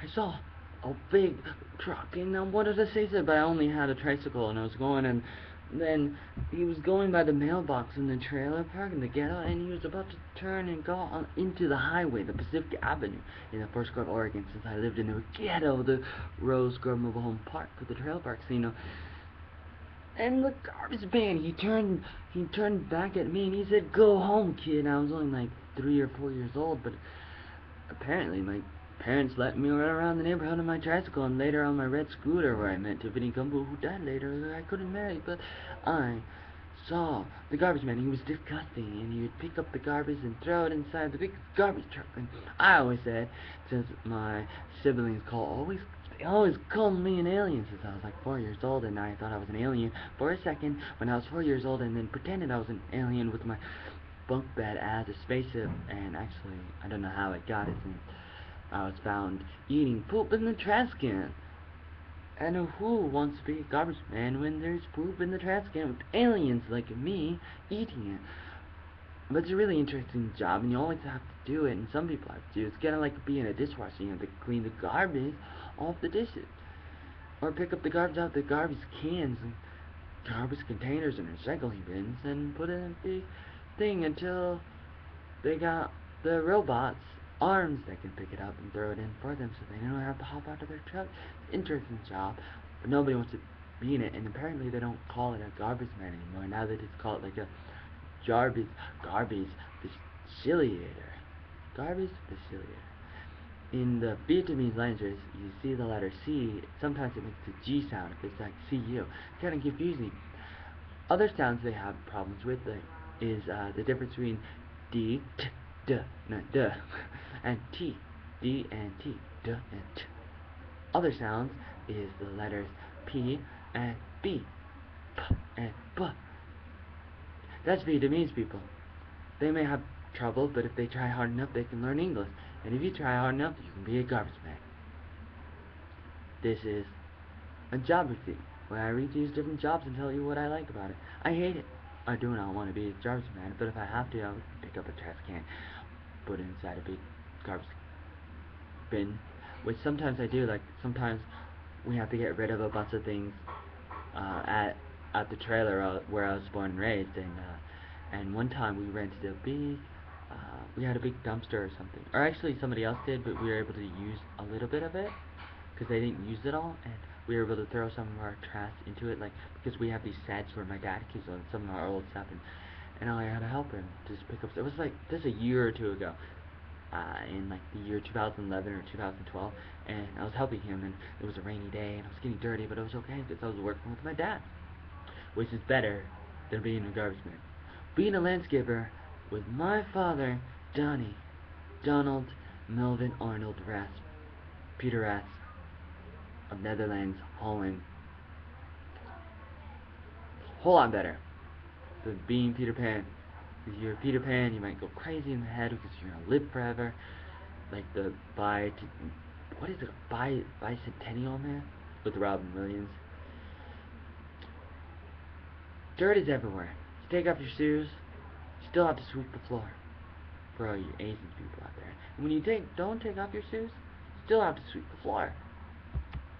I saw a big truck, and I wanted to say something, but I only had a tricycle, and I was going, and then he was going by the mailbox in the trailer park in the ghetto, and he was about to turn and go on into the highway, the Pacific Avenue, in the First Grove, Oregon. Since I lived in the ghetto, the Rose Grove Mobile Home Park with the trailer park, so and the garbage man, he turned back at me and he said, "Go home, kid." And I was only like 3 or 4 years old, but apparently my parents let me run around the neighborhood on my tricycle and later on my red scooter, where I met Tiffany Gumbo, who died later. I couldn't marry, but I saw the garbage man. He was disgusting, and he would pick up the garbage and throw it inside the big garbage truck. And I always said, since my siblings they always called me an alien since I was like 4 years old, and I thought I was an alien for a second when I was 4 years old, and then pretended I was an alien with my bunk bed as a spaceship. And actually, I don't know how it got it, since I was found eating poop in the trash can. And who wants to be a garbage man when there's poop in the trash can with aliens like me eating it? But it's a really interesting job, and you always have to do it, and some people have to do it. It's kind of like being a dishwasher. You have to clean the garbage off the dishes, or pick up the garbage out of the garbage cans and garbage containers and recycling bins, and put it in a big thing until they got the robots arms that can pick it up and throw it in for them, so they don't have to hop out of their truck. It's an interesting job, but nobody wants to be in it, and apparently they don't call it a garbage man anymore. Now they just call it like a garbage facilitator. Garbage facilitator. In the Vietnamese language, you see the letter C, sometimes it makes a G sound if it's like CU. Kind of confusing. Other sounds they have problems with is the difference between D, T, D, no, D, and T, D and T, D and T. Other sounds is the letters P and B, P and B. That's Vietnamese people. They may have trouble, but if they try hard enough, they can learn English. And if you try hard enough, you can be a garbage man. This is a job review, where I read these different jobs and tell you what I like about it. I hate it. I do not want to be a garbage man, but if I have to, I'll pick up a trash can, put it inside a big garbage bin, which sometimes I do. Like, sometimes we have to get rid of a bunch of things at the trailer where I was born and raised, and one time we rented a big we had a big dumpster or something, or actually somebody else did, but we were able to use a little bit of it because they didn't use it all, and we were able to throw some of our trash into it, like, because we have these sets where my dad keeps on some of our old stuff, and I had to help him just pick up. It was like just a year or two ago, in like the year 2011 or 2012, and I was helping him, and it was a rainy day, and I was getting dirty, but it was okay because I was working with my dad, which is better than being a garbage man. Being a landscaper with my father, Donald Melvin Arnold Rasp, Peter Rasp of Netherlands, Holland. Whole lot better than being Peter Pan. If you're Peter Pan, you might go crazy in the head because you're gonna live forever. Like the what is it? Bicentennial Man with Robin Williams. Dirt is everywhere. You take off your shoes, you still have to sweep the floor. For all you Asian people out there. And when you don't take off your shoes, you still have to sweep the floor.